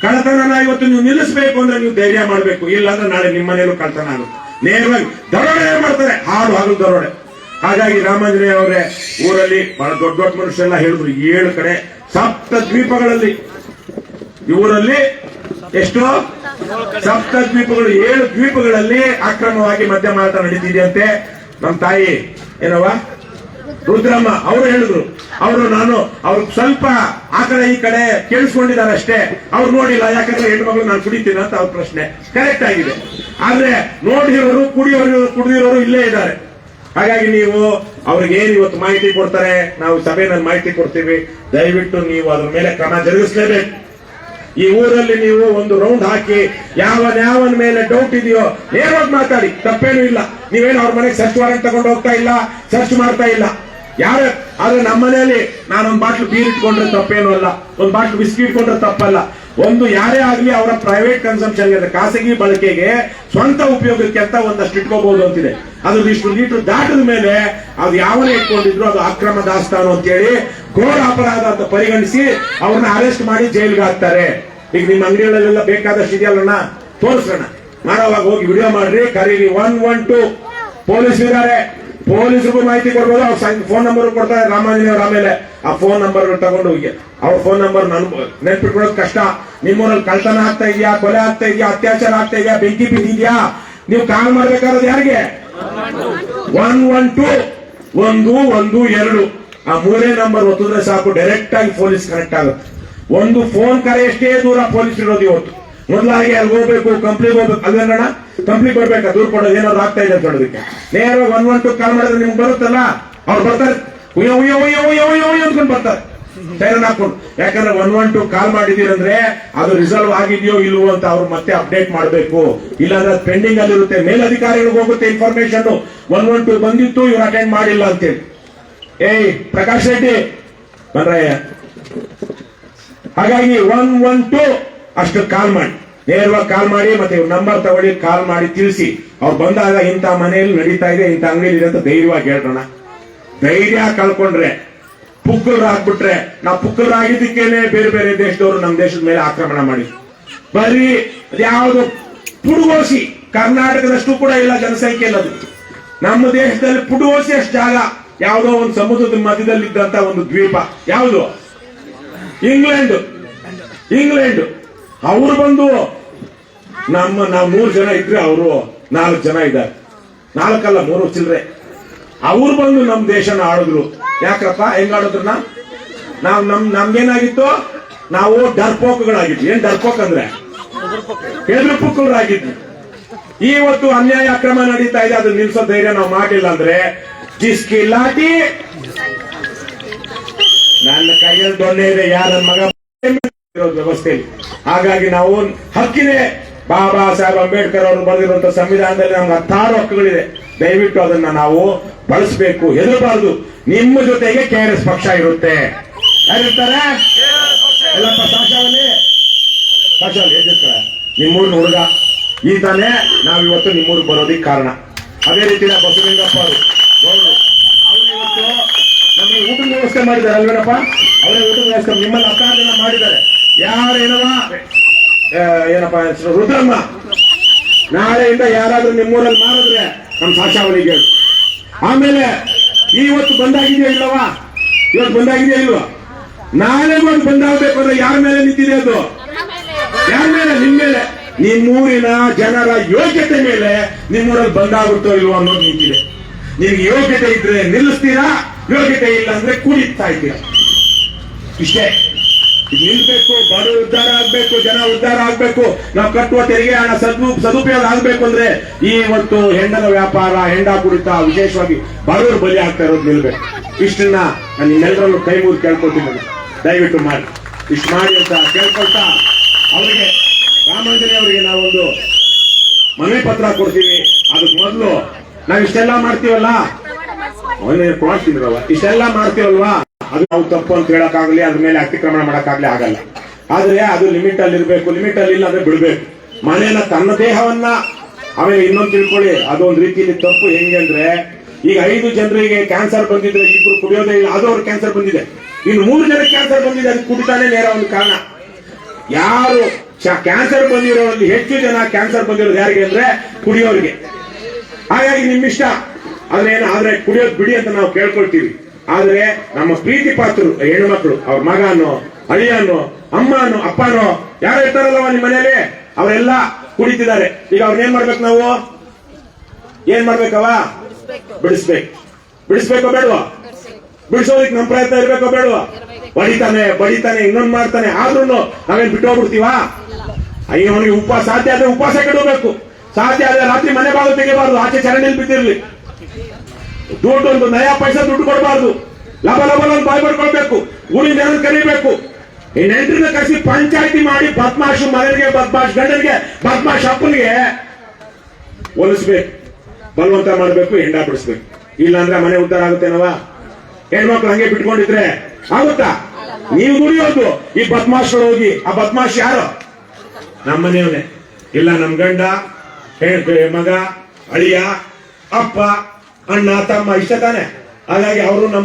ಕಳ್ಳತನ ಇವತ್ತು ನೀವು ನಿಲ್ಲಿಸಬೇಕು ಅಂದ್ರೆ ನೀವು ಧೈರ್ಯ ಮಾಡಬೇಕು. ಇಲ್ಲಾಂದ್ರೆ ನಾಳೆ ನಿಮ್ಮ ಮನೆಯಲ್ಲೂ ಕಳ್ಳತನ ಆಗುತ್ತೆ. ನೇರವಾಗಿ ದರೋಡೆ ಮಾಡ್ತಾರೆ, ಹಾಲು ದರೋಡೆ. ಹಾಗಾಗಿ ರಾಮಾಂಜನೇಯ ಅವರೇ ಊರಲ್ಲಿ ಬಹಳ ದೊಡ್ಡ ದೊಡ್ಡ ಮನುಷ್ಯರೆಲ್ಲ ಹೇಳಿದ್ರು 7 ಕಡೆ ಸಪ್ತ ದ್ವೀಪಗಳಲ್ಲಿ ಈ ಊರಲ್ಲಿ ಎಷ್ಟು ಸಪ್ತ ದ್ವೀಪಗಳು 7 ದ್ವೀಪಗಳಲ್ಲಿ ಅಕ್ರಮವಾಗಿ ಮದ್ಯ ಮಾರಾಟ ನಡೀತಿದೆಯಂತೆ. ನಮ್ಮ ತಾಯಿ ಏನವ ರುದ್ರಮ್ಮ ಅವರು ಹೇಳಿದ್ರು. ಅವ್ರು ಸ್ವಲ್ಪ ಆ ಕಡೆ ಈ ಕಡೆ ಕೇಳಿಸ್ಕೊಂಡಿದ್ದಾರೆ ಅಷ್ಟೇ, ಅವ್ರು ನೋಡಿಲ್ಲ. ಯಾಕಂದ್ರೆ ಹೆಣ್ಮಗಳು ನಾನು ಕುಡಿತೀನಿ ಅಂತ ಅವ್ರ ಪ್ರಶ್ನೆ ಕರೆಕ್ಟ್ ಆಗಿದೆ. ಆದ್ರೆ ನೋಡಿರೋರು ಕುಡಿದಿರೋರು ಇಲ್ಲೇ ಇದ್ದಾರೆ. ಹಾಗಾಗಿ ನೀವು ಅವ್ರಿಗೆ ಏನ್ ಇವತ್ತು ಮಾಹಿತಿ ಕೊಡ್ತಾರೆ, ನಾವು ಸಭೆಯಲ್ಲಿ ಮಾಹಿತಿ ಕೊಡ್ತೀವಿ, ದಯವಿಟ್ಟು ನೀವು ಅದ್ರ ಮೇಲೆ ಕ್ರಮ ಜರುಗಿಸಲೇಬೇಕು. ಈ ಊರಲ್ಲಿ ನೀವು ಒಂದು ರೌಂಡ್ ಹಾಕಿ ಯಾವನ ಮೇಲೆ ಡೌಟ್ ಇದೆಯೋ ನೇರವಾಗಿ ಮಾತಾಡಿ, ತಪ್ಪೇನೂ ಇಲ್ಲ. ನೀವೇನು ಅವ್ರ ಮನೆಗೆ ಸರ್ಚ್ ವಾರೆಂಟ್ ತಗೊಂಡು ಹೋಗ್ತಾ ಇಲ್ಲ, ಸರ್ಚ್ ಮಾಡ್ತಾ ಇಲ್ಲ. ಆದ್ರೆ ನಮ್ಮ ಮನೆಯಲ್ಲಿ ನಾನೊಂದು ಬಾಟ್ಲು ಬೀರ್ ಇಟ್ಕೊಂಡ್ರೆ ತಪ್ಪೇನು ಅಲ್ಲ, ಒಂದು ಬಾಟ್ಲು ಬಿಸ್ಕಿ ಇಟ್ಕೊಂಡ್ರೆ ತಪ್ಪಲ್ಲ. ಒಂದು ಯಾರೇ ಆಗ್ಲಿ ಅವರ ಪ್ರೈವೇಟ್ ಕನ್ಸಂಪ್ಷನ್ ಖಾಸಗಿ ಬಳಕೆಗೆ ಸ್ವಂತ ಉಪಯೋಗಕ್ಕೆ ಅಂತ ಒಂದಷ್ಟು ಇಟ್ಕೋಬಹುದು ಅಂತಿದೆ. ಅದು ಇಷ್ಟು ಲೀಟರ್ ದಾಟದ ಮೇಲೆ ಅದು ಯಾವನೇ ಇಟ್ಕೊಂಡಿದ್ರು ಅದು ಅಕ್ರಮ ದಾಸ್ತಾನು ಅಂತೇಳಿ ಘೋರ ಅಪರಾಧ ಅಂತ ಪರಿಗಣಿಸಿ ಅವ್ರನ್ನ ಅರೆಸ್ಟ್ ಮಾಡಿ ಜೈಲ್ಗೆ ಹಾಕ್ತಾರೆ. ಈಗ ನಿಮ್ಮ ಅಂಗಡಿಗಳಲ್ಲೆಲ್ಲ ಬೇಕಾದಷ್ಟು ಇದೆಯಲ್ಲಣ್ಣ, ತೋರಿಸೋಣ. ಮಾಡೋವಾಗ ಹೋಗಿ ವಿಡಿಯೋ ಮಾಡ್ರಿ, ಕರೀರಿ. 112 ಪೊಲೀಸ್ ಇದ್ದಾರೆ, ಪೊಲೀಸರಿಗೂ ಮಾಹಿತಿ ಕೊಡ್ಬೋದು. ಅವ್ರ ಫೋನ್ ನಂಬರ್ ಕೊಡ್ತಾರೆ ರಾಮಾಂಜನೇಯ ಅವ್ರ. ಆಮೇಲೆ ಆ ಫೋನ್ ನಂಬರ್ ತಗೊಂಡು ಹೋಗಿ ಅವ್ರ ಫೋನ್ ನಂಬರ್ ನೆನ್ಪಿಟ್ಕೊಳ್ಳೋದು ಕಷ್ಟ. ನಿಮ್ಮೂರಲ್ಲಿ ಕಳ್ತನ ಆಗ್ತಾ ಇದೆಯಾ, ಕೊಲೆ ಆಗ್ತಾ ಇದೆಯಾ, ಅತ್ಯಾಚಾರ ಆಗ್ತಾ ಇದೆಯಾ, ಬೆಂಕಿ ಬಿದ್ದಿದ್ಯಾ, ನೀವು ಕಾಲ್ ಮಾಡ್ಬೇಕಾದ್ರೆ ಯಾರಿಗೆ? 112 112 ಆ 3 ನಂಬರ್ ಒತ್ತಿದ್ರೆ ಸಾಕು, ಡೈರೆಕ್ಟ್ ಆಗಿ ಪೊಲೀಸ್ ಕನೆಕ್ಟ್ ಆಗುತ್ತೆ. ಒಂದು ಫೋನ್ ಕರೆ ಎಷ್ಟೇ ದೂರ ಪೊಲೀಸ್ ಇರೋದು ಇವತ್ತು. ಮೊದಲಾಗಿ ಅಲ್ಲಿ ಹೋಗ್ಬೇಕು, ಕಂಪ್ನಿಗೆ ಹೋಗ್ಬೇಕು, ಅಲ್ವೇನಣ್ಣ? ಕಂಪ್ನಿಗೆ ಬರ್ಬೇಕಾ ದೂರ ಕೊಡೋದು, ಏನಾದ್ರು ಆಗ್ತಾ ಇದೆ ಅಂತ ಹೇಳೋದಕ್ಕೆ ನೇರವಾಗಿ 112 ಕಾಲ್ ಮಾಡಿದ್ರೆ ನಿಮ್ಗೆ ಬರುತ್ತಲ್ಲ, ಅವ್ರು ಬರ್ತಾರೆ, ಅಂದ್ಕೊಂಡು ಬರ್ತಾರೆ ಸೈರನ್ ಹಾಕೊಂಡು. ಯಾಕಂದ್ರೆ 112 ಕಾಲ್ ಮಾಡಿದೀರಂದ್ರೆ ಅದು ರಿಸಲ್ವ್ ಆಗಿದೆಯೋ ಇಲ್ವೋ ಅಂತ ಅವ್ರು ಮತ್ತೆ ಅಪ್ಡೇಟ್ ಮಾಡಬೇಕು. ಇಲ್ಲಾಂದ್ರೆ ಪೆಂಡಿಂಗ್ ಅಲ್ಲಿ ಇರುತ್ತೆ, ಮೇಲಧಿಕಾರಿಗಳಿಗೆ ಹೋಗುತ್ತೆ ಇನ್ಫಾರ್ಮೇಶನ್, 112 ಬಂದಿತ್ತು, ಇವ್ರು ಅಟೆಂಡ್ ಮಾಡಿಲ್ಲ ಅಂತೇಳಿ. ಪ್ರಕಾಶ್ ರೆಡ್ಡಿ ಬನ್ರಯ್ಯ. ಹಾಗಾಗಿ 112 ಅಷ್ಟು ಕಾಲ್ ಮಾಡಿ, ನೇರವಾಗಿ ಕಾಲ್ ಮಾಡಿ, ಮತ್ತೆ ಇವ್ರ ನಂಬರ್ ತಗೊಳ್ಳಿ, ಕಾಲ್ ಮಾಡಿ ತಿಳಿಸಿ. ಅವ್ರು ಬಂದಾಗ ಇಂಥ ಮನೆಯಲ್ಲಿ ನಡೀತಾ ಇದೆ, ಇಂಥ ಅಂಗಡಿಯಲ್ಲಿ ಇದೆ ಅಂತ ಧೈರ್ಯವಾಗಿ ಹೇಳ್ರೋಣ. ಧೈರ್ಯ ಕಳ್ಕೊಂಡ್ರೆ ಪುಕ್ಕಲರಾಗ್ಬಿಟ್ರೆ, ನಾವು ಪುಕ್ಕಲರಾಗಿದ್ದಕ್ಕೇನೆ ಬೇರೆ ಬೇರೆ ದೇಶದವರು ನಮ್ಮ ದೇಶದ ಮೇಲೆ ಆಕ್ರಮಣ ಮಾಡಿ ಬರೀ ಅದ್ಯಾವುದು ಪುಡುಗೋಸಿ ಕರ್ನಾಟಕದಷ್ಟು ಕೂಡ ಇಲ್ಲ ಜನಸಂಖ್ಯೆ ಇಲ್ಲದು. ನಮ್ಮ ದೇಶದಲ್ಲಿ ಪುಡುಗೋಸಿ ಅಷ್ಟು ಜಾಗ ಯಾವುದೋ ಒಂದು ಸಮುದ್ರದ ಮಧ್ಯದಲ್ಲಿದ್ದಂತ ಒಂದು ದ್ವೀಪ ಯಾವುದು? ಇಂಗ್ಲೆಂಡ್. ಅವರು ಬಂದು ನಾವು 3 ಜನ ಇದ್ರೆ ಅವರು 4 ಜನ ಇದ್ದಾರೆ, 4 ಅಲ್ಲ 3 ಚಿಲ್ಲರೆ. ಅವ್ರು ಬಂದು ನಮ್ಮ ದೇಶನ ಆಡಿದ್ರು. ಯಾಕಪ್ಪ ಹೆಂಗಾಡಿದ್ರನ್ನ? ನಮ್ಗೇನಾಗಿತ್ತು? ನಾವು ಡರ್ಪೋಕ್ಗಳಾಗಿದ್ವಿ. ಏನ್ ಡರ್ಪೋಕ್ ಅಂದ್ರೆ ಹೆದ್ರು ಪುಕ್ಕಳರಾಗಿದ್ವಿ. ಇವತ್ತು ಅನ್ಯಾಯ ಅಕ್ರಮ ನಡೀತಾ ಇದೆ, ಅದು ನಿಲ್ಸೋ ಧೈರ್ಯ ನಾವು ಮಾಡಿಲ್ಲ ಅಂದ್ರೆ ಜಿಸ್ಕಿ ಲಾಠಿ ನನ್ನ ಕೈಯಲ್ಲಿ ದೊಣ್ಣೆ ಇದೆ, ಯಾರ ಮಗ ವ್ಯವಸ್ಥೆಯಲ್ಲಿ. ಹಾಗಾಗಿ ನಾವು ಹಕ್ಕಿದೆ. ಬಾಬಾ ಸಾಹೇಬ್ ಅಂಬೇಡ್ಕರ್ ಅವರು ಬರೆದಿರುವಂತಹ ಸಂವಿಧಾನದಲ್ಲಿ ನಮ್ಗೆ 16 ಹಕ್ಕುಗಳಿದೆ. ದಯವಿಟ್ಟು ಅದನ್ನ ನಾವು ಬಳಸಬೇಕು, ಹೆದರಬಾರದು. ನಿಮ್ಮ ಜೊತೆಗೆ KRS ಪಕ್ಷ ಇರುತ್ತೆ. ಯಾರಿರ್ತಾರೆ? ಎಲ್ಲಪ್ಪ ಸಾಶಾವಲ್ಲಿ ಎದ್ದಿರ್ತಾರೆ. ನಿಮ್ಮೂರಿನ ಹುಡುಗ ಈತನೇ ನಾವಿವತ್ತು ನಿಮ್ಮೂರಿಗೆ ಬರೋದಿಕ್ಕೆ ಕಾರಣ. ಅದೇ ರೀತಿ ಬಸವಲಿಂಗಪ್ಪ ಅವರು ಇವತ್ತು ನಮಗೆ ಊಟದ ವ್ಯವಸ್ಥೆ ಮಾಡಿದ್ದಾರೆ ಅಲ್ವೇನಪ್ಪ, ಅವರೇ ಊಟದ ವ್ಯವಸ್ಥೆ ನಿಮ್ಮಲ್ಲಿ 16 ಜನ ಮಾಡಿದ್ದಾರೆ. ಏನಪ್ಪ ಹೆಸರು ರುದ್ರಮ್ಮ, ನಾಳೆಯಿಂದ ಯಾರಾದ್ರೂ ನಿಮ್ಮೂರಲ್ಲಿ ಮಾಡಿದ್ರೆ ನಮ್ಮ ಸಾಕ್ಷಾವಳಿಗೆ. ಆಮೇಲೆ ಇವತ್ತು ಬಂದಾಗಿದೆಯಾ ಇಲ್ಲವಾ? ಇವತ್ತು ಬಂದಾಗಿದೆಯಾ ಇಲ್ವಾ? ನಾಳೆ ಬಂದಾಗಬೇಕು ಅಂದ್ರೆ ಯಾರ ಮೇಲೆ ನಿಂತಿದೆ ಅದು? ಯಾರ ಮೇಲೆ? ನಿಮ್ಮ ಮೇಲೆ. ನಿಮ್ಮೂರಿನ ಜನರ ಯೋಗ್ಯತೆ ಮೇಲೆ ನಿಮ್ಮೂರಲ್ಲಿ ಬಂದಾಗುತ್ತೋ ಇಲ್ವೋ ಅನ್ನೋದು ನಿಂತಿದೆ. ನಿಮ್ಗೆ ಯೋಗ್ಯತೆ ಇದ್ರೆ ನಿಲ್ಲಿಸ್ತೀರಾ, ಯೋಗ್ಯತೆ ಇಲ್ಲ ಅಂದ್ರೆ ಕುಡಿತಾ ಇದ್ದೀರಾ. ಇಷ್ಟೇ. ನಿಲ್ಬೇಕು, ಬಡವರು ಉದ್ಧಾರ ಆಗ್ಬೇಕು, ಜನ ಉದ್ಧಾರ ಆಗ್ಬೇಕು, ನಾವು ಕಟ್ಟುವ ತೆರಿಗೆ ಹಣ ಸದುಪಯೋಗ ಆಗ್ಬೇಕು ಅಂದ್ರೆ ಇವತ್ತು ಹೆಂಡದ ವ್ಯಾಪಾರ, ಹೆಂಡ ಕುಡಿತ, ವಿಶೇಷವಾಗಿ ಬಡವರು ಬಲಿ ಆಗ್ತಾ ಇರೋದು ನಿಲ್ಬೇಕು. ಇಷ್ಟನ್ನ ನಾನು ನಿಮ್ಮೆಲ್ಲರಲ್ಲೂ ಕೈ ಮುಗಿದು ಕೇಳ್ಕೊಳ್ತೀನಿ, ದಯವಿಟ್ಟು ಮಾಡಿ, ಇಷ್ಟು ಮಾಡಿ ಅಂತ ಕೇಳ್ಕೊಳ್ತಾ ಅವರಿಗೆ ರಾಮಾಂಜನೇಯ ಅವರಿಗೆ ನಾವೊಂದು ಮನವಿ ಪತ್ರ ಕೊಡ್ತೀವಿ. ಅದಕ್ಕೆ ಮೊದಲು ನಾವು ಇಷ್ಟೆಲ್ಲ ಮಾಡ್ತೀವಲ್ಲ, ಕೊಡ್ತಿದ್ರವ, ಇಷ್ಟೆಲ್ಲ ಮಾಡ್ತೀವಲ್ವಾ, ಅದು ನಾವು ತಪ್ಪು ಅಂತ ಹೇಳಕ್ಕಾಗಲಿ, ಅದ್ರ ಮೇಲೆ ಅತಿಕ್ರಮಣ ಮಾಡಕ್ಕಾಗ್ಲಿ ಆಗಲ್ಲ. ಆದ್ರೆ ಅದು ಲಿಮಿಟ್ ಅಲ್ಲಿ ಇರ್ಬೇಕು. ಲಿಮಿಟ್ ಅಲ್ಲಿ ಇಲ್ಲ ಅಂದ್ರೆ ಬಿಡ್ಬೇಕು. ಮನೆಯನ್ನ ತನ್ನ ದೇಹವನ್ನ. ಆಮೇಲೆ ಇನ್ನೊಂದು ತಿಳ್ಕೊಳ್ಳಿ, ಅದೊಂದು ರೀತಿಯಲ್ಲಿ ತಪ್ಪು. ಹೆಂಗೆ ಅಂದ್ರೆ ಈಗ 5 ಜನರಿಗೆ ಕ್ಯಾನ್ಸರ್ ಬಂದಿದ್ರೆ 2 ಕುಡಿಯೋದೇ ಇಲ್ಲ, ಅದು ಅವ್ರಿಗೆ ಕ್ಯಾನ್ಸರ್ ಬಂದಿದೆ. ಇನ್ನು 3 ಜನಕ್ಕೆ ಕ್ಯಾನ್ಸರ್ ಬಂದಿದೆ, ಅದು ಕುಡಿತಾನೆ ನೇರ ಒಂದು ಕಾರಣ. ಯಾರು ಕ್ಯಾನ್ಸರ್ ಬಂದಿರೋರಲ್ಲಿ ಹೆಚ್ಚು ಜನ ಕ್ಯಾನ್ಸರ್ ಬಂದಿರೋದು ಯಾರಿಗೆ ಅಂದ್ರೆ ಕುಡಿಯೋರಿಗೆ. ಹಾಗಾಗಿ ನಿಮ್ಮಿಷ್ಟ. ಆದ್ರೆ ಕುಡಿಯೋದು ಬಿಡಿ ಅಂತ ನಾವು ಕೇಳ್ಕೊಳ್ತೀವಿ. ಆದ್ರೆ ನಮ್ಮ ಪ್ರೀತಿ ಪಾತ್ರರು ಹೆಣ್ಣು ಮಕ್ಕಳು, ಅವ್ರ ಮಗನೋ, ಅಳಿಯನೋ, ಅಮ್ಮನೋ, ಅಪ್ಪನೋ ಯಾರು ಇರ್ತಾರಲ್ಲವ ನಿಮ್ಮ ಮನೇಲಿ, ಅವರೆಲ್ಲ ಕುಡಿತಿದ್ದಾರೆ. ಈಗ ಅವ್ರನ್ನೇನ್ ಮಾಡ್ಬೇಕು? ನಾವು ಏನ್ ಮಾಡ್ಬೇಕವ? ಬಿಡಿಸ್ಬೇಕೋ ಬೇಡವಾ? ಬಿಡಿಸೋದಕ್ಕೆ ನಮ್ಮ ಪ್ರಯತ್ನ ಇರ್ಬೇಕೋ ಬೇಡವಾ? ಬಡಿತಾನೆ ಇನ್ನೊಂದು ಮಾಡ್ತಾನೆ, ಆದ್ರೂ ನಾವೇನ್ ಬಿಟ್ಟು ಹೋಗ್ಬಿಡ್ತೀವ? ಅಯ್ಯೋ, ಅವನಿಗೆ ಸಾಧ್ಯ ಆದ್ರೆ ಉಪವಾಸ ಕೆಡಬೇಕು. ಸಾಧ್ಯ ಆದ್ರೆ ರಾತ್ರಿ ಮನೆ ಬಾಗಿಲು ತೆಗಿಬಾರ್ದು, ಆಚೆ ಚರಂಡಿಯಲ್ಲಿ ಬಿದ್ದಿರ್ಲಿ. ದುಡ್ಡು ಒಂದು ನಯಾ ಪೈಸಾ ದುಡ್ಡು ಕೊಡಬಾರ್ದು. ಲಬ ಬಾಯ್ ಮಾಡ್ಕೊಳ್ಬೇಕು. ಊರಿನ ಜನ ಕರಿಬೇಕು. ಈ ನೆಂಟರನ್ನ ಕರೆಸಿ ಪಂಚಾಯತಿ ಮಾಡಿ ಬದ್ಮಾಶು ಮಗನಿಗೆ, ಬದ್ಮಾಶ್ ಗಂಡನಿಗೆ, ಬದ್ಮಾಶ್ ಅಪ್ಪನಿಗೆ ಹೋಲಿಸ್ಬೇಕು, ಬಲವಂತ ಮಾಡಬೇಕು, ಹೆಂಡ ಬಿಡಿಸ್ಬೇಕು. ಇಲ್ಲಾಂದ್ರೆ ಮನೆ ಉದ್ಧಾರ ಆಗುತ್ತೇನವ? ಹೆಣ್ಮಕ್ಳು ಹಂಗೆ ಬಿಟ್ಕೊಂಡಿದ್ರೆ ಆಗುತ್ತಾ? ನೀವು ದುಡಿಯೋದು, ಈ ಬದ್ಮಾಶ್ಗಳು ಹೋಗಿ. ಆ ಬದ್ಮಾಶ್ ಯಾರು? ನಮ್ಮ ಮನೆಯವನೇ. ಇಲ್ಲ ನಮ್ ಗಂಡ, ಮಗ, ಅಳಿಯ, ಅಪ್ಪ, ಅಣ್ಣ, ತಮ್ಮ ಇಷ್ಟ ತಾನೆ. ಹಾಗಾಗಿ ಅವ್ರನ್ನ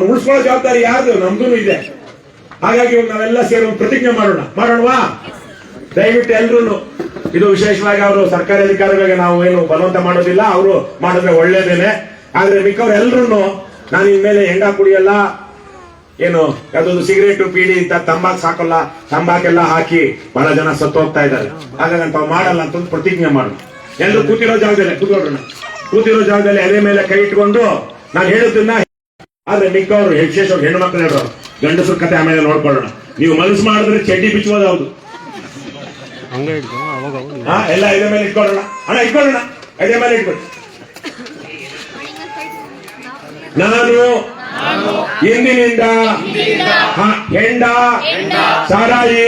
ಉಳಿಸ್ಕೊಳ್ಳೋ ಜವಾಬ್ದಾರಿ ಯಾರ್ದು? ನಮ್ದು ಇದೆ. ಹಾಗಾಗಿ ಇವಾಗ ನಾವೆಲ್ಲ ಸೇರಿ ಒಂದು ಪ್ರತಿಜ್ಞೆ ಮಾಡೋಣವಾ? ದಯವಿಟ್ಟು ಎಲ್ರು. ಇದು ವಿಶೇಷವಾಗಿ ಅವರು ಸರ್ಕಾರಿ ಅಧಿಕಾರಿಗಳಿಗೆ ನಾವು ಏನು ಬಲವಂತ ಮಾಡೋದಿಲ್ಲ, ಅವರು ಮಾಡಿದ್ರೆ ಒಳ್ಳೇದೇನೆ. ಆದ್ರೆ ಮಿಕ್ಕವ್ರು ಎಲ್ರು ನಾನು ಇನ್ಮೇಲೆ ಹೆಂಡ ಕುಡಿಯಲ್ಲ, ಏನು ಯಾವ್ದೊಂದು ಸಿಗರೇಟು, ಪೀಡಿ ಇಂತ ತಂಬಾಕೆಲ್ಲ ಹಾಕಿ ಬಹಳ ಜನ ಸತ್ತು ಹೋಗ್ತಾ ಇದ್ದಾರೆ. ಹಾಗಾಗಿ ಅಂತ ಮಾಡಲ್ಲ ಅಂತ ಒಂದು ಪ್ರತಿಜ್ಞೆ ಮಾಡೋಣ. ಎಲ್ಲರೂ ಕೂತಿರೋ ಜಾಗದಲ್ಲಿ ಅದೇ ಮೇಲೆ ಕೈ ಇಟ್ಕೊಂಡು ನಾನು ಹೇಳುದನ್ನ. ಆದ್ರೆ ಮಿಕ್ಕವರು ವಿಶೇಷವಾಗಿ ಹೆಣ್ಣು ಮಕ್ಕಳು ಹೇಳೋರು, ಗಂಡಸರ ಕತೆ ಆಮೇಲೆ ನೋಡ್ಕೊಳ್ಳೋಣ. ನೀವು ಮನಸ್ಸು ಮಾಡಿದ್ರೆ ಚಡ್ಡಿ ಬಿಚ್ಚುವುದು ಹೌದು. ಎಲ್ಲ ಇದೇ ಮೇಲೆ ಇಟ್ಕೊಳ್ಳೋಣ. ಇಟ್ಕೊಳ್ಳೋಣ, ಇದೇ ಮೇಲೆ ಇಟ್ಕೊಳ್ಳಿ. ನಾನು ಇಂದಿನಿಂದ ಹೆಂಡ, ಸಾರಾಯಿ,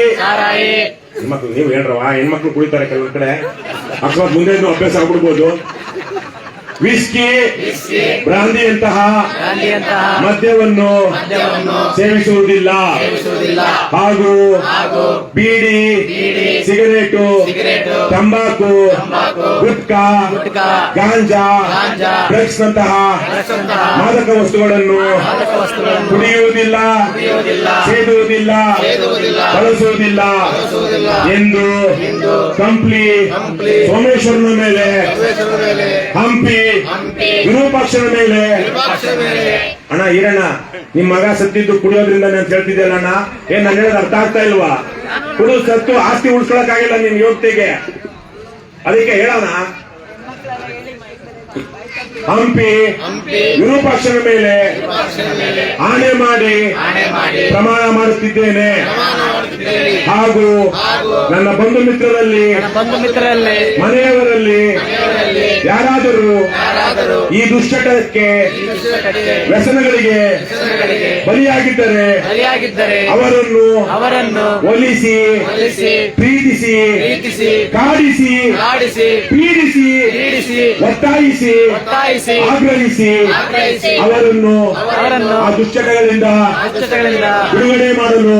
ಹೆಣ್ಮಕ್ಳು ನೀವು ಹೇಳ್ರವ, ಹೆಣ್ಮಕ್ಳು ಕುಡಿತಾರೆ ಕೆಲವೊಂದ್ ಕಡೆ, ಅಕಸ್ಮಾತ್ ಮುಂದೆ ಅಭ್ಯಾಸ ಆಗ್ಬಿಡ್ಬೋದು. ವಿಸ್ಕಿ, ಬ್ರಾಂದಿಯಂತಹ ಮದ್ಯವನ್ನು ಸೇವಿಸುವುದಿಲ್ಲ ಹಾಗೂ ಬೀಡಿ, ಸಿಗರೇಟು, ತಂಬಾಕು, ಗುಟ್ಕಾ, ಗಾಂಜಾ, ಡ್ರಗ್ಸ್ ನಂತಹ ಮಾದಕ ವಸ್ತುಗಳನ್ನು ಕುಡಿಯುವುದಿಲ್ಲ, ಸೇದುವುದಿಲ್ಲ, ಬಳಸುವುದಿಲ್ಲ ಎಂದು ಕಂಪ್ಲಿ ಸೋಮೇಶ್ವರನ ಮೇಲೆ, ಹಂಪಿ ವಿರೂಪಾಕ್ಷನ ಮೇಲೆ. ಅಣ್ಣ ಈರಣ್ಣ, ನಿಮ್ ಮಗ ಸತ್ತಿದ್ದು ಕುಡಿಯೋದ್ರಿಂದ ಅಂತ ಹೇಳ್ತಿದ್ದಲ್ಲ ಅಣ್ಣ, ಏನ್ ನಾನು ಹೇಳೋದು ಅರ್ಥ ಆಗ್ತಾ ಇಲ್ವಾ? ಕುಡಿದು ಸತ್ತು ಆಸ್ತಿ ಉಳಿಸ್ಕೊಳಕ್ಕಾಗಿಲ್ಲ ನಿಮ್ ಯೋಗ್ಯತೆಗೆ, ಅದಕ್ಕೆ ಹೇಳೋಣ. ಹಂಪಿ ವಿರೂಪಾಕ್ಷನ ಮೇಲೆ ಆಣೆ ಮಾಡಿ ಪ್ರಮಾಣ ಮಾಡುತ್ತಿದ್ದೇನೆ ಹಾಗೂ ನನ್ನ ಬಂಧು ಮಿತ್ರರಲ್ಲಿ, ಮನೆಯವರಲ್ಲಿ ಯಾರಾದರೂ ಈ ದುಶ್ಚಟಕ್ಕೆ ವ್ಯಸನಗಳಿಗೆ ಬಲಿಯಾಗಿದ್ದರೆ ಅವರನ್ನು ಒಲಿಸಿ ಪ್ರೀತಿಸಿ ಕಾಡಿಸಿ ಪೀಡಿಸಿ ಒತ್ತಾಯಿಸಿ ಆಗ್ರಹಿಸಿ ಅವರನ್ನು ಆ ದುಶ್ಚಟಗಳಿಂದ ಬಿಡುಗಡೆ ಮಾಡಲು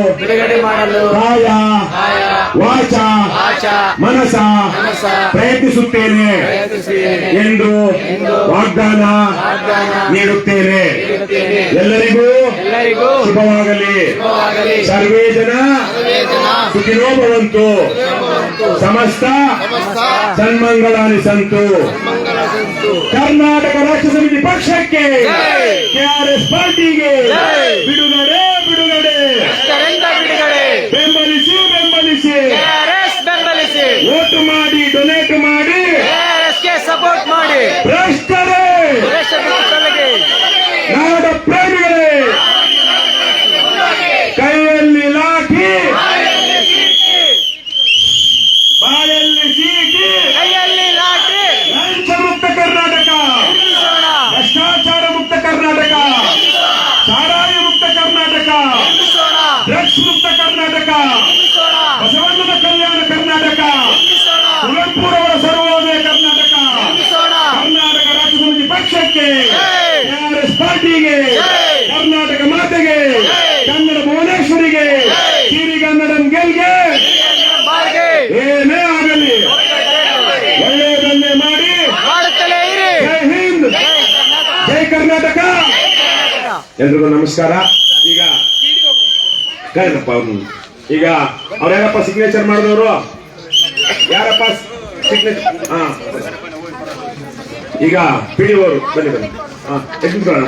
ಕಾಯ ವಾಚ ಮನಸ ಪ್ರಯತ್ನಿಸುತ್ತೇನೆ ಎಂದು ವಾಗ್ದಾನ ನೀಡುತ್ತೇನೆ. ಎಲ್ಲರಿಗೂ ಶುಭವಾಗಲಿ. ಸರ್ವೇ ಜನ ಸುಖಿನೋ ಭವಂತು. ಸಮಸ್ತ ಸನ್ಮಂಗಳಾನಿ ಸಂತು. ಕರ್ನಾಟಕ ರಾಷ್ಟ್ರ ಸಮಿತಿ ಪಕ್ಷಕ್ಕೆ ಕೆಆರ್ಎಸ್ ಪಾರ್ಟಿಗೆ ಬಿಡುಗಡೆ ಬೆಂಬಲಿಸಿ ವೋಟು ಮಾಡಿ ಡೊನೇಟ್ ಮಾಡಿ ಸಪೋರ್ಟ್ ಮಾಡಿ. ಭ್ರಷ್ಟರೇ ನಾಡ ಪ್ರೇಮಿಗಳೇ ಕೈಯಲ್ಲಿ ಲಾಠಿ ಬಾಯಲ್ಲಿ ಸೀಟಿ ಲಂಚ ಮುಕ್ತ ಕರ್ನಾಟಕ, ಭ್ರಷ್ಟಾಚಾರ ಮುಕ್ತ ಕರ್ನಾಟಕ, ಸಾರಾಯಿ ಮುಕ್ತ ಕರ್ನಾಟಕ, ಡ್ರಗ್ಸ್ ಮುಕ್ತ ಕರ್ನಾಟಕ, ಬಸವಣ್ಣನ ಕಲ್ಯಾಣ ಕರ್ನಾಟಕ, ಕುವೆಂಪುರ ಅವರ ಸರ್ವೋದಯ ಕರ್ನಾಟಕ. ಕರ್ನಾಟಕ ರಾಷ್ಟ್ರ ಸಮಿತಿ ಪಕ್ಷಕ್ಕೆ ಕೆಆರ್ಎಸ್ ಪಾರ್ಟಿಗೆ ಕರ್ನಾಟಕ ಮಾತೆಗೆ ಕನ್ನಡ ಭುವನೇಶ್ವರಿಗೆ ಸಿರಿಗನ್ನಡಂ ಗೆಲ್ಗೆ ಏನೇ ಆಗಲಿ ಒಳ್ಳೆಯದನ್ನೇ ಮಾಡಿ. ಜೈ ಹಿಂದ್, ಜೈ ಕರ್ನಾಟಕ. ಎಲ್ರಿಗೂ ನಮಸ್ಕಾರ. ಈಗ ಕರೆನಪ್ಪ ಅವ್ರನ್ನ. ಈಗ ಅವ್ರ್ಯಾರಪ್ಪ ಸಿಗ್ನೇಚರ್ ಮಾಡಿದವರು? ಯಾರಪ್ಪ ಸಿಗ್ನೇಚರ್? ಈಗ ಪಿಡಿಒರು ಬನ್ನಿ. ಎಷ್ಟಿಟ್ಕೊಳ್ಳೋಣ.